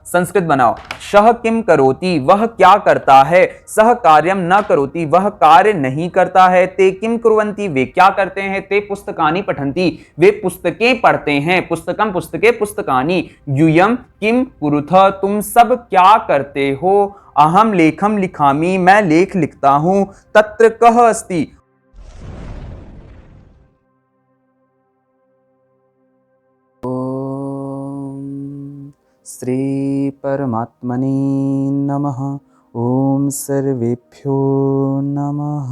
संस्कृत बनाओ। शह किम करोति, वह क्या करता है। सह कार्यम न करोति, वह कार्य नहीं करता है। ते किम कुर्वन्ति, वे क्या करते हैं। ते पुस्तकानि पठन्ति, वे पुस्तकें पढ़ते हैं। पुस्तकम पुस्तके पुस्तकानि। यूयम किम कुरुथ, तुम सब क्या करते हो। अहम लेखम लिखामि, मैं लेख लिखता हूं। तत्र कः अस्ति, श्री परमात्मने नमः। ओम सर्वेभ्यो नमः।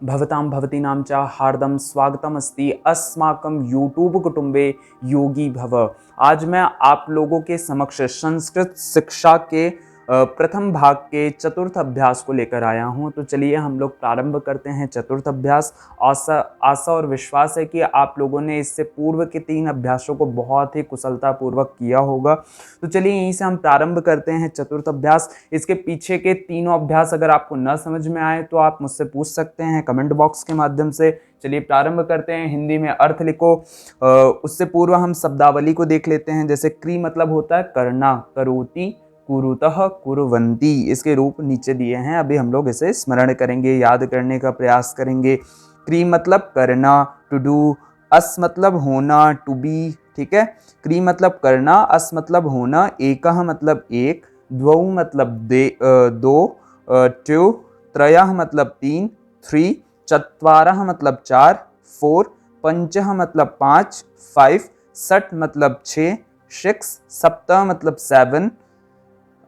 भवतां भवतीनां च हार्दं स्वागतम अस्ति अस्माकं यूट्यूब कुटुंबे योगी भव। आज मैं आप लोगों के समक्ष संस्कृत शिक्षा के प्रथम भाग के चतुर्थ अभ्यास को लेकर आया हूं। तो चलिए हम लोग प्रारंभ करते हैं चतुर्थ अभ्यास। आशा और विश्वास है कि आप लोगों ने इससे पूर्व के 3 अभ्यासों को बहुत ही कुशलतापूर्वक किया होगा। तो चलिए यहीं से हम प्रारंभ करते हैं चतुर्थ अभ्यास। इसके पीछे के तीनों अभ्यास अगर आपको न समझ में आए तो आप मुझसे पूछ सकते हैं कमेंट बॉक्स के माध्यम से। चलिए प्रारंभ करते हैं। हिंदी में अर्थ लिखो। उससे पूर्व हम शब्दावली को देख लेते हैं। जैसे क्री मतलब होता है करना, करोति, कुरुतः, कुर्वन्ति। इसके रूप नीचे दिए हैं, अभी हम लोग इसे स्मरण करेंगे, याद करने का प्रयास करेंगे। क्री मतलब करना, टू डू। अस मतलब होना, टू बी। ठीक है, क्री मतलब करना, अस मतलब होना, एकः मतलब एक, द्वौ मतलब दो, टू, त्रयः मतलब 3, 3, चत्वारः मतलब 4, 4, पंचः मतलब 5, 5, षट् मतलब 6, 6, सप्त मतलब 7,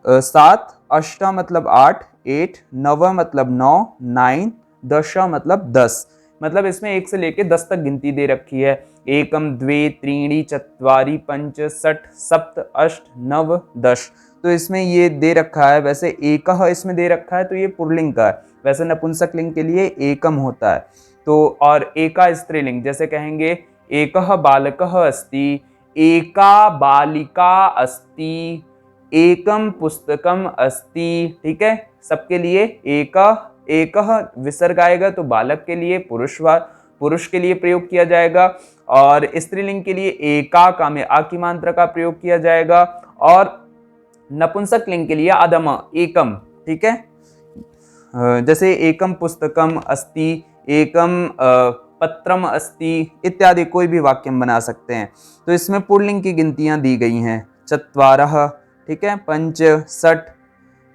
7, अष्ट मतलब 8, 8, नव मतलब 9, 9, दश मतलब 10। मतलब इसमें 1 से लेके 10 तक गिनती दे रखी है। एकम, द्वे, त्रीणि, चत्वारि, पंच, षट्, सप्त, अष्ट, नव, 10। तो इसमें ये दे रखा है। वैसे एकः इसमें दे रखा है तो ये पुल्लिंग का है। वैसे नपुंसक लिंग के लिए एकम होता है। तो और एका स्त्रीलिंग, जैसे कहेंगे एकः बालकः अस्ति, एका बालिका अस्ति, एकम पुस्तकम अस्ति। ठीक है, सबके लिए एकः विसर्ग आएगा तो बालक के लिए पुरुष के लिए प्रयोग किया जाएगा। और स्त्रीलिंग के लिए एका का में आ की मात्रा का प्रयोग किया जाएगा। और नपुंसक लिंग के लिए अदम, एकम। ठीक है, जैसे एकम पुस्तकम अस्ति, एकम पत्रम अस्ति इत्यादि कोई भी वाक्य बना सकते हैं। तो इसमें पुल्लिंग की गिनतियां दी गई हैं। चत्वारः, ठीक है, पंच, षट्,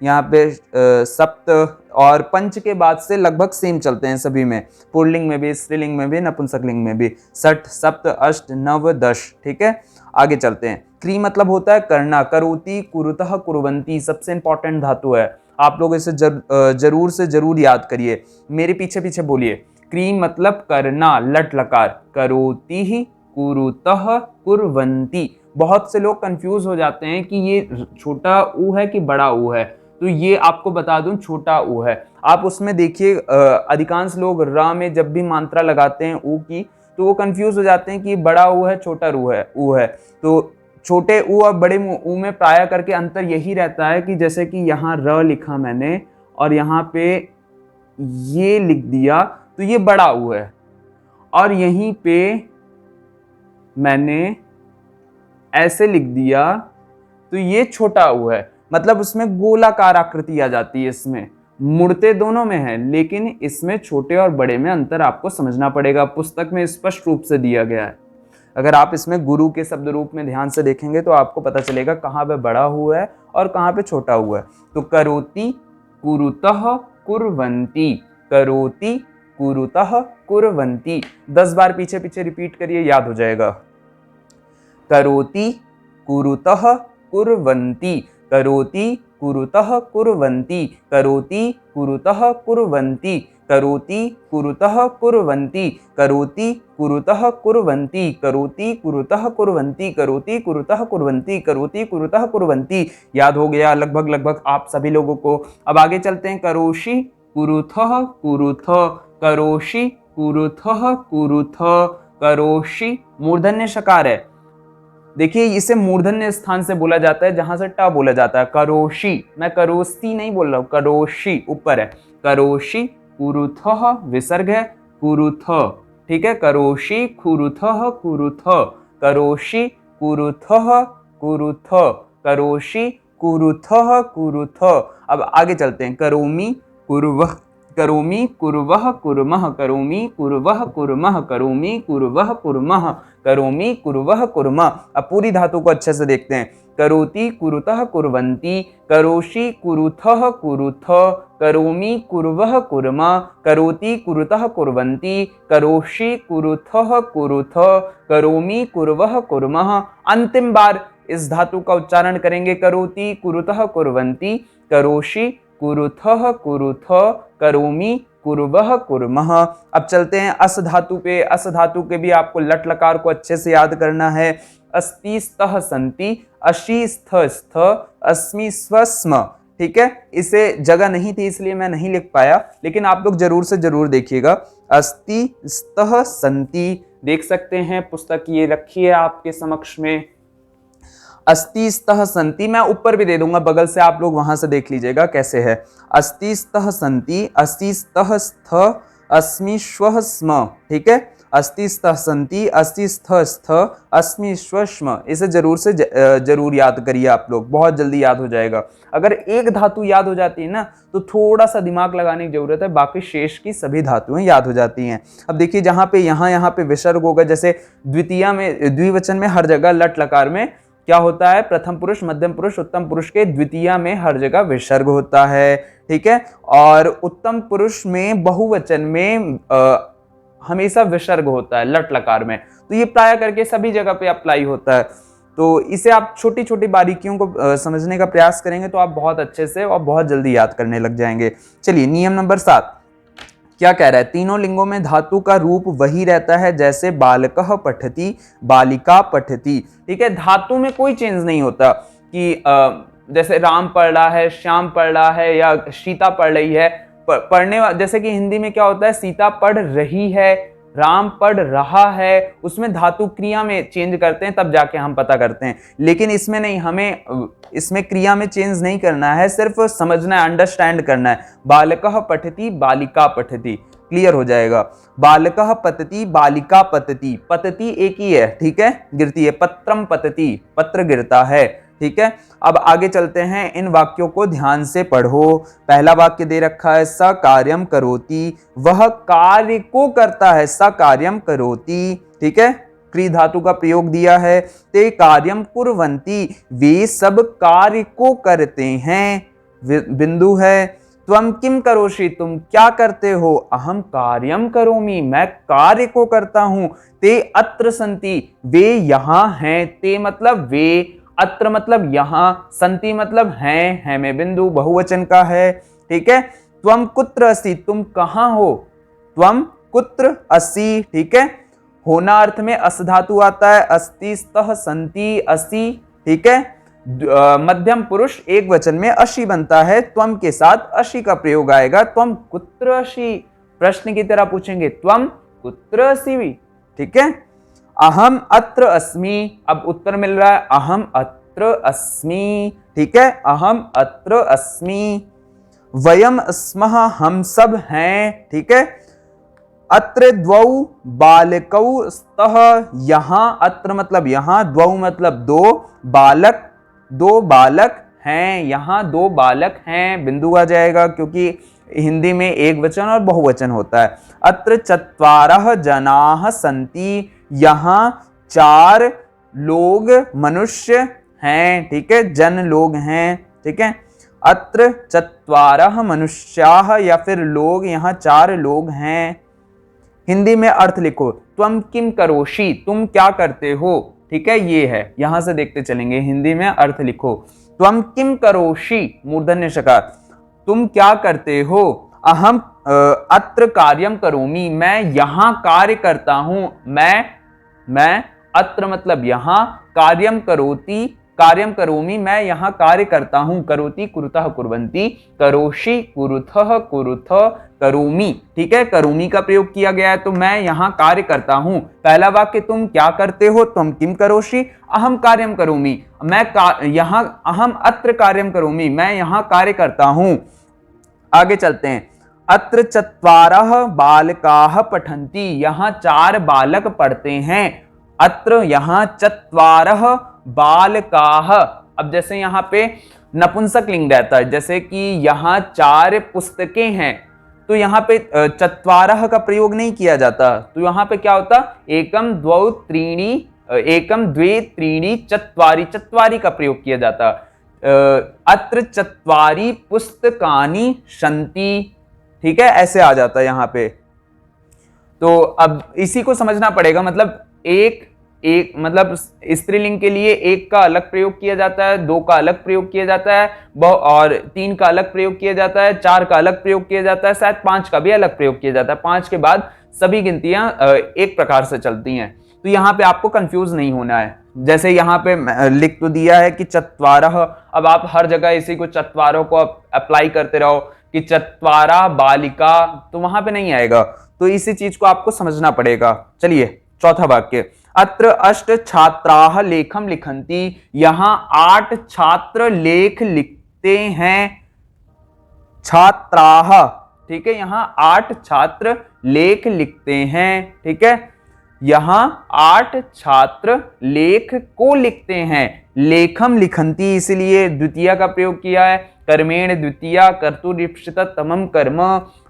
यहाँ पे सप्त। और पंच के बाद से लगभग सेम चलते हैं सभी में, पुल्लिंग में भी, स्त्रीलिंग में भी, नपुंसक लिंग में भी। षट्, सप्त, अष्ट, नव, 10। ठीक है, आगे चलते हैं। क्री मतलब होता है करना, करोति, कुरुतः, कुर्वन्ति। सबसे इंपॉर्टेंट धातु है, आप लोग इसे जरूर से जरूर याद करिए। मेरे पीछे पीछे बोलिए। क्री मतलब करना, लट लकार, करोति ही, कुरुतः, कुर्वन्ति। बहुत से लोग कंफ्यूज हो जाते हैं कि ये छोटा ऊ है कि बड़ा ऊ है। तो ये आपको बता दूं, छोटा ऊ है। आप उसमें देखिए अधिकांश लोग र में जब भी मात्रा लगाते हैं ऊ की तो वो कंफ्यूज हो जाते हैं कि बड़ा ऊ है, छोटा ऊ है। तो छोटे ऊ और बड़े ऊ में प्राय करके अंतर यही रहता है कि जैसे कि यहाँ र लिखा मैंने और यहाँ पे ये लिख दिया तो ये बड़ा ऊ है, और यहीं पे मैंने ऐसे लिख दिया तो ये छोटा ऊ है। मतलब उसमें गोलाकार आकृति आ जाती है। इसमें मुड़ते दोनों में है, लेकिन इसमें छोटे और बड़े में अंतर आपको समझना पड़ेगा। पुस्तक में स्पष्ट रूप से दिया गया है। अगर आप इसमें गुरु के शब्द रूप में ध्यान से देखेंगे तो आपको पता चलेगा कहाँ पे बड़ा हुआ है और कहाँ पे छोटा हुआ है। तो करोति, कुरुतः, कुर्वन्ति, करोति, कुरुतः, कुर्वन्ति। 10 बार पीछे पीछे रिपीट करिए, याद हो जाएगा। करोति, कुरुतः, कुर्वन्ति, करोति, कुरुतः, कुर्वन्ति, करोति, कुरुतः, कुर्वन्ति, करोति, कुरुतः, कुर्वन्ति, करोति, कुरुतः, कुर्वन्ति, करोति, कुरुतः, कुर्वन्ति, करोति, कुरुतः, कुर्वन्ति, करोति, कुरुतः, कुर्वन्ति। याद हो गया लगभग आप सभी लोगों को। अब आगे चलते हैं। करोषि, कुरुथः, कुरुथ, करोषि, कुरुथः, कुरुथ, करोषि। मूर्धन्य शकार है। देखिए इसे मूर्धन्य स्थान से बोला जाता है जहां से ट बोला जाता है। करोषि, मैं करोस्ती नहीं बोल रहा हूं, करोषि ऊपर है। करोषि, कुरुथः विसर्ग है, कुरुथ। ठीक है, करोषि, कुरुथः, कुरुथ, करोषि, कुरुथः, कुरुथ, करोषि कुरुथः कुरुथ। अब आगे चलते हैं, करोमि कुर्वः, करोमि कुर्वः कुर्मः, करोमि कुर्वः कुर्मः, करोमि कुर्वः कुर्मः, करोमि कुर्वः कुर्मः। अब पूरी धातु को अच्छे से देखते हैं, करोति कुरुतः कुर्वन्ति, करोषि कुरुथः कुरुथ, करोमि कुर्वः कुर्मः, करोति कुरुतः कुर्वन्ति, करोषि कुरुथः कुरुथ, करोमि कुर्वः कुर्मः। अंतिम बार इस धातु का उच्चारण करेंगे, करोति कुरुतः कुर्वन्ति, करोषि कुरुथः कुरुथ, करोमि कुर्वः कुर्मः। अब चलते हैं अस धातु पे। अस धातु के भी आपको लट लकार को अच्छे से याद करना है। अस्ति स्तः सन्ति, अशि स्थ स्थ, अस्मि स्व स्म। ठीक है, इसे जगह नहीं थी इसलिए मैं नहीं लिख पाया, लेकिन आप लोग जरूर से जरूर देखिएगा। अस्ति स्तः सन्ति, देख सकते हैं पुस्तक ये रखी है आपके समक्ष में। अस्ति स्तः सन्ति, मैं ऊपर भी दे दूंगा बगल से, आप लोग वहां से देख लीजिएगा कैसे है। अस्ति स्तः सन्ति, अस्ति स्तः स्थ, अस्मि श्वः स्म। ठीक है, अस्ति स्तः सन्ति, अस्ति स्थ स्थ, अस्मि श्वः स्म। इसे जरूर से जरूर याद करिए आप लोग, बहुत जल्दी याद हो जाएगा। अगर एक धातु याद हो जाती है ना तो थोड़ा सा दिमाग लगाने की जरूरत है, बाकी शेष की सभी धातुएं याद हो जाती हैं। अब देखिए जहां पे यहाँ पे विसर्ग होगा, जैसे द्वितीया में, द्विवचन में हर जगह लट लकार में क्या होता है, प्रथम पुरुष, मध्यम पुरुष, उत्तम पुरुष के द्वितीया में हर जगह विसर्ग होता है। ठीक है, और उत्तम पुरुष में बहुवचन में हमेशा विसर्ग होता है लट लकार में। तो ये प्राय करके सभी जगह पे अप्लाई होता है। तो इसे आप छोटी छोटी बारीकियों को समझने का प्रयास करेंगे तो आप बहुत अच्छे से और बहुत जल्दी याद करने लग जाएंगे। चलिए नियम नंबर 7 क्या कह रहा है, तीनों लिंगों में धातु का रूप वही रहता है जैसे बालकः पठति, बालिका पठति। ठीक है, धातु में कोई चेंज नहीं होता कि जैसे राम पढ़ रहा है, श्याम पढ़ रहा है या सीता पढ़ रही है। पढ़ने जैसे कि हिंदी में क्या होता है, सीता पढ़ रही है, राम पढ़ रहा है, उसमें धातु क्रिया में चेंज करते हैं तब जाके हम पता करते हैं। लेकिन इसमें नहीं, हमें इसमें क्रिया में चेंज नहीं करना है, सिर्फ समझना है, अंडरस्टैंड करना है। बालकः पठति, बालिका पठति, क्लियर हो जाएगा। बालकः पतति, बालिका पतति, पतति एक ही है। ठीक है, गिरती है, पत्रम पतति, पत्र गिरता है। ठीक है, अब आगे चलते हैं, इन वाक्यों को ध्यान से पढ़ो। पहला वाक्य दे रखा है, स कार्यम करोति, वह कार्य को करता है, स कार्यम करोति। ठीक है, क्री धातु का प्रयोग दिया है। ते कार्यम कुर्वन्ति, वे सब कार्य को करते हैं, बिंदु है। त्वम किम करोषि, तुम क्या करते हो, अहम कार्यम करोमि, मैं कार्य को करता हूं। ते अत्र सन्ति, वे यहां हैं, ते मतलब वे, अत्र मतलब यहां, संति मतलब है में बिंदु बहुवचन का है। ठीक है, त्वम कुत्र असि, तुम कहां हो, त्वम कुत्र असि। ठीक है, होना अर्थ में अस धातु आता है, अस्ति स्तः सन्ति असि। ठीक है, मध्यम पुरुष एक वचन में अशि बनता है, त्वम के साथ अशि का प्रयोग आएगा। त्वम कुत्र असि, प्रश्न की तरह पूछेंगे, त्वम कुत्र असि। ठीक है, अहम अत्र अस्मि, अब उत्तर मिल रहा है, अहम अत्र अस्मि। ठीक है, अहम अत्र अस्मि। वयम स्मः, हम सब हैं। ठीक है, अत्र द्वौ बालकौ स्तः, यहां, अत्र मतलब यहां, द्वौ मतलब दो, बालक दो बालक हैं, यहां दो बालक हैं, बिंदु आ जाएगा क्योंकि हिंदी में एक वचन और बहुवचन होता है। अत्र चत्वारः जनाः सन्ति, यहाँ 4 लोग मनुष्य हैं। ठीक है, जन लोग हैं। ठीक है, अत्र चत्वारः मनुष्याः, या फिर लोग, यहाँ 4 लोग हैं। हिंदी में अर्थ लिखो, त्वम किम करोषि, तुम क्या करते हो। ठीक है, ये है, यहां से देखते चलेंगे। हिंदी में अर्थ लिखो, त्वम किम करोषि, मूर्धन्य षकार, तुम क्या करते हो। अहम अत्र कार्यम करोमि, मैं यहां कार्य करता हूं, मैं अत्र मतलब यहां, कार्यम करोति, कार्यम करोमि, मैं यहां कार्य करता हूं। करोति कुरुतः कुर्वन्ति, करोषि कुरुथः कुरुथ, करोमि। ठीक है, करोमि का प्रयोग किया गया है, तो मैं यहां कार्य करता हूं। पहला वाक्य, तुम क्या करते हो, तुम किम करोषि, अहम कार्यम करोमि, मैं यहां, अहम अत्र कार्यम करोमि, मैं यहां कार्य करता हूं। आगे चलते हैं, अत्र चत्वारः बालकाः पठन्ति, यहाँ 4 बालक पढ़ते हैं। अत्र यहाँ चत्वारः बालकाः। अब जैसे यहाँ पे नपुंसक लिंग रहता है, जैसे कि यहाँ 4 पुस्तकें हैं, तो यहाँ पे चत्वारः का प्रयोग नहीं किया जाता, तो यहाँ पे क्या होता, एकम द्वौ त्रीणि, एकम द्वे त्रीणि चत्वारि, चत्वारि का प्रयोग किया जाता। अत्र चत्वारि पुस्तकानि सन्ति, ठीक है, ऐसे आ जाता है यहाँ पे। तो अब इसी को समझना पड़ेगा, मतलब एक मतलब स्त्रीलिंग के लिए 1 का अलग प्रयोग किया जाता है, 2 का अलग प्रयोग किया जाता है, और 3 का अलग प्रयोग किया जाता है, 4 का अलग प्रयोग किया जाता है, शायद 5 का भी अलग प्रयोग किया जाता है। 5 के बाद सभी गिनतियां एक प्रकार से चलती हैं। तो यहाँ पे आपको कंफ्यूज नहीं होना है। जैसे यहाँ पे लिख तो दिया है कि चत्वारः, अब आप हर जगह इसी को चत्वारों को अप्लाई करते रहो कि चत्वारा बालिका, तो वहां पे नहीं आएगा, तो इसी चीज को आपको समझना पड़ेगा। चलिए चौथा वाक्य, अत्र अष्ट छात्राः लेखम लिखन्ति, यहाँ 8 छात्र लेख लिखते हैं। छात्राः, ठीक है, यहाँ 8 छात्र लेख लिखते हैं, ठीक है, यहाँ 8 छात्र लेख को लिखते हैं। लेखम लिखन्ति, इसलिए द्वितीय का प्रयोग किया है, कर्मेण द्वितीया कर्तुरीप्सित तमम कर्म।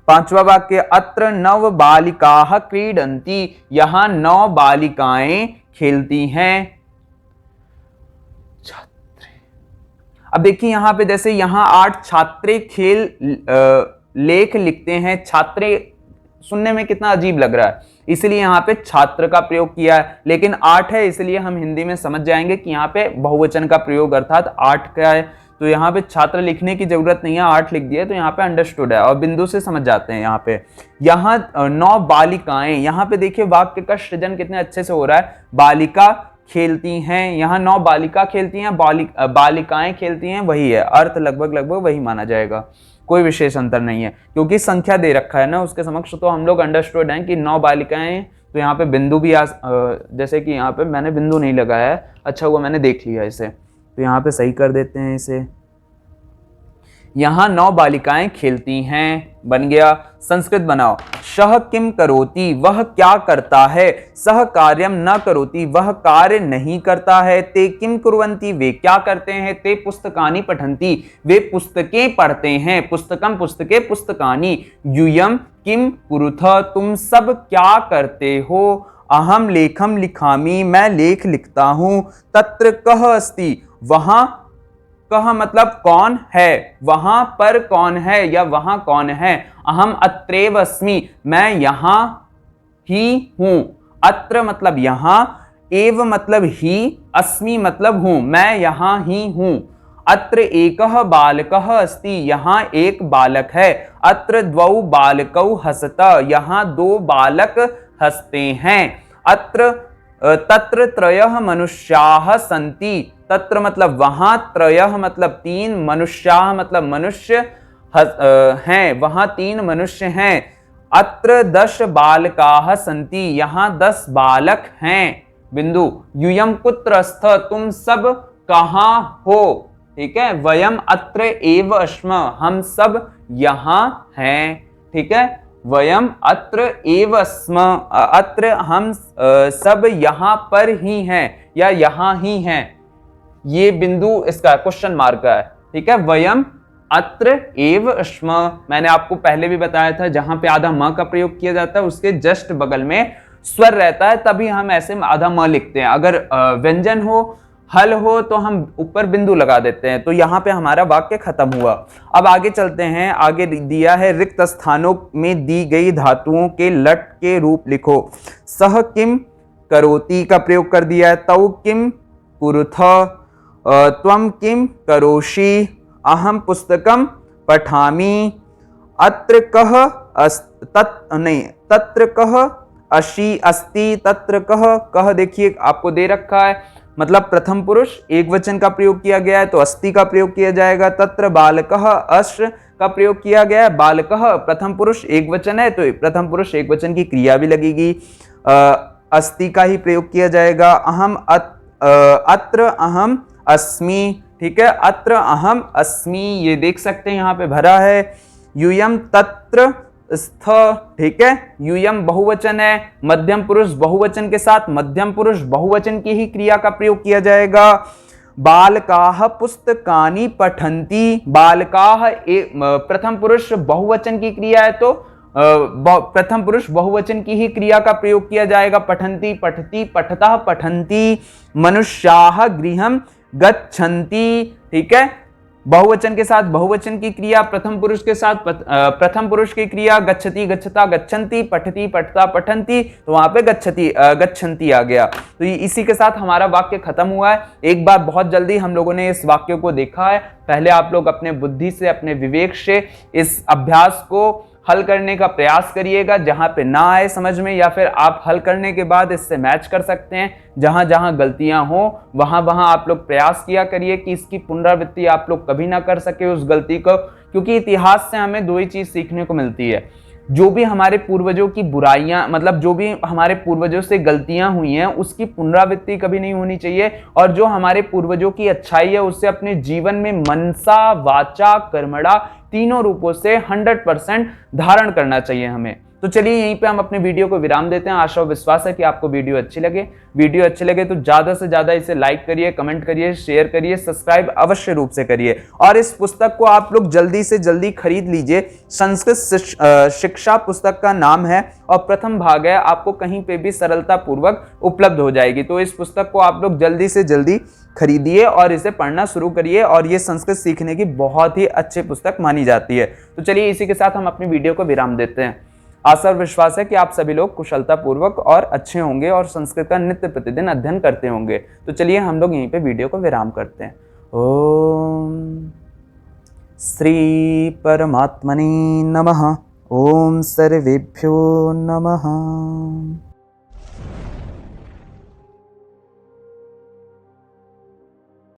पांचवा वाक्य, अत्र 9 बालिकाः क्रीडन्ति, यहाँ 9 बालिकाएं खेलती हैं। अब देखिए यहाँ पे, जैसे यहाँ 8 छात्रे लेख लिखते हैं, छात्रे सुनने में कितना अजीब लग रहा है, इसलिए यहाँ पे छात्र का प्रयोग किया है, लेकिन 8 है इसलिए हम हिंदी में समझ जाएंगे कि यहाँ पे बहुवचन का प्रयोग अर्थात 8 का है, तो यहाँ पे छात्र लिखने की जरूरत नहीं है, 8 लिख दिया, तो यहाँ पे अंडरस्टूड है और बिंदु से समझ जाते हैं। यहाँ पे 9 बालिकाएं, यहाँ पे देखिए वाक्य का सृजन कितने अच्छे से हो रहा है। बालिका खेलती हैं, यहाँ 9 बालिका खेलती हैं, बालिकाएं खेलती हैं, वही है, अर्थ लगभग वही माना जाएगा, कोई विशेष अंतर नहीं है, क्योंकि संख्या दे रखा है ना उसके समक्ष, तो हम लोग अंडरस्टूड हैं कि 9 बालिकाएं। तो यहाँ पे बिंदु भी जैसे कि यहाँ पे मैंने बिंदु नहीं लगाया है, अच्छा हुआ मैंने देख लिया इसे, तो यहाँ पे सही कर देते हैं इसे। यहाँ 9 बालिकाएं खेलती हैं, बन गया। संस्कृत बनाओ, सह किम करोति, वह क्या करता है, सह कार्यम न करोति, वह कार्य नहीं करता है, ते किम कुर्वन्ति, वे क्या करते हैं, ते पुस्तकानि पठन्ति, वे पुस्तकें पढ़ते हैं, पुस्तकम पुस्तके पुस्तकानि, यूयम किम कुरुथ, तुम सब क्या करते हो, अहम लेखम लिखामि, मैं लेख लिखता हूं, तत्र कः अस्ति, वहां, कह मतलब कौन है, वहां पर कौन है या वहां कौन है, अहम अत्रैव अस्मि, मैं यहां ही हूं, अत्र मतलब यहां, एव मतलब ही, अस्मि मतलब हूं, मैं यहां ही हूं, अत्र एकः बालकः अस्ति, यहां एक बालक है, अत्र द्वौ बालकौ हसत, यहां 2 बालक हंसते हैं, अत्र तत्र त्रयः मनुष्याः सन्ति, तत्र मतलब वहां, त्रयः मतलब 3, मनुष्याः मतलब मनुष्य हैं, वहां 3 मनुष्य हैं, अत्र 10 बालकाः सन्ति, यहाँ 10 बालक हैं, बिंदु, यूयम कुत्र स्थ, तुम सब कहाँ हो, ठीक है, वयम अत्र एव अस्म, हम सब यहाँ हैं, ठीक है, वयम अत्र एव स्म, अत्र हम सब यहाँ पर ही हैं या यहाँ ही हैं, ये बिंदु इसका क्वेश्चन मार्क का है, ठीक है, वयम अत्र एव स्म। मैंने आपको पहले भी बताया था, जहां पे आधा म का प्रयोग किया जाता है उसके जस्ट बगल में स्वर रहता है, तभी हम ऐसे आधा म लिखते हैं, अगर व्यंजन हो, हल हो, तो हम ऊपर बिंदु लगा देते हैं। तो यहाँ पे हमारा वाक्य खत्म हुआ। अब आगे चलते हैं, आगे दिया है रिक्त स्थानों में दी गई धातुओं के लट के रूप लिखो। सह किम करोति का प्रयोग कर दिया है, तौ किम कुरुथ, त्वम किम करोषि, अहम पुस्तकम पठामि, अत्र कह तत्र कह अशी अस्ति, तत्र कह देखिए आपको दे रखा है, मतलब प्रथम पुरुष एक वचन का प्रयोग किया गया है तो अस्ति का प्रयोग किया जाएगा, तत्र बालकः अश् का प्रयोग किया गया है, बालकः प्रथम पुरुष एक वचन है तो प्रथम पुरुष एक वचन की क्रिया भी लगेगी, अस्ति का ही प्रयोग किया जाएगा, अत्र अहम अस्मि, ठीक है, अत्र अहम अस्मि, ये देख सकते हैं यहाँ पे भरा है, यूयम तत्र स्थ, ठीक है। यूयम बहुवचन है, मध्यम पुरुष बहुवचन के साथ मध्यम पुरुष बहुवचन की ही क्रिया का प्रयोग किया जाएगा। बालकाः पुस्तकानि पठन्ति, बालकाः प्रथम पुरुष बहुवचन की क्रिया है तो प्रथम पुरुष बहुवचन की ही क्रिया का प्रयोग किया जाएगा। पठन्ति, पठति, पठतः, पठन्ति। मनुष्याः गृहं गच्छन्ति, ठीक है। बहुवचन के साथ बहुवचन की क्रिया, प्रथम पुरुष के साथ प्रथम पुरुष की क्रिया, गच्छति, गच्छता, गच्छन्ति, पठति, पठता, पठन्ति, तो वहां पे गच्छति गच्छन्ति आ गया। तो इसी के साथ हमारा वाक्य खत्म हुआ है। एक बार बहुत जल्दी हम लोगों ने इस वाक्य को देखा है। पहले आप लोग अपने बुद्धि से, अपने विवेक से इस अभ्यास को हल करने का प्रयास करिएगा। जहां पे ना आए समझ में, या फिर आप हल करने के बाद इससे मैच कर सकते हैं, जहां जहां गलतियां हो वहां वहां आप लोग प्रयास किया करिए कि इसकी पुनरावृत्ति आप लोग कभी ना कर सके उस गलती को। क्योंकि इतिहास से हमें दो ही चीज सीखने को मिलती है, जो भी हमारे पूर्वजों की बुराइयां, मतलब जो भी हमारे पूर्वजों से गलतियां हुई हैं उसकी पुनरावृत्ति कभी नहीं होनी चाहिए, और जो हमारे पूर्वजों की अच्छाई है उससे अपने जीवन में मनसा, वाचा, कर्मणा तीनों रूपों से 100% धारण करना चाहिए हमें। तो चलिए यहीं पे हम अपने वीडियो को विराम देते हैं। आशा और विश्वास है कि आपको वीडियो अच्छी लगे। वीडियो अच्छी लगे तो ज्यादा से ज्यादा इसे लाइक करिए, कमेंट करिए, शेयर करिए, सब्सक्राइब अवश्य रूप से करिए। और इस पुस्तक को आप लोग जल्दी से जल्दी खरीद लीजिए। संस्कृत शिक्षा पुस्तक का नाम है और प्रथम भाग है, आपको कहीं पे भी सरलता पूर्वक उपलब्ध हो जाएगी। तो इस पुस्तक को आप लोग जल्दी से जल्दी खरीदिए और इसे पढ़ना शुरू करिए, और ये संस्कृत सीखने की बहुत ही अच्छी पुस्तक मानी जाती है। तो चलिए इसी के साथ हम अपनी वीडियो को विराम देते हैं। आशा और विश्वास है कि आप सभी लोग कुशलता पूर्वक और अच्छे होंगे और संस्कृत का नित्य प्रतिदिन अध्ययन करते होंगे। तो चलिए हम लोग यहीं पे वीडियो को विराम करते हैं। ओम श्री परमात्मने नमः। ओम सर्वेभ्यो नमः।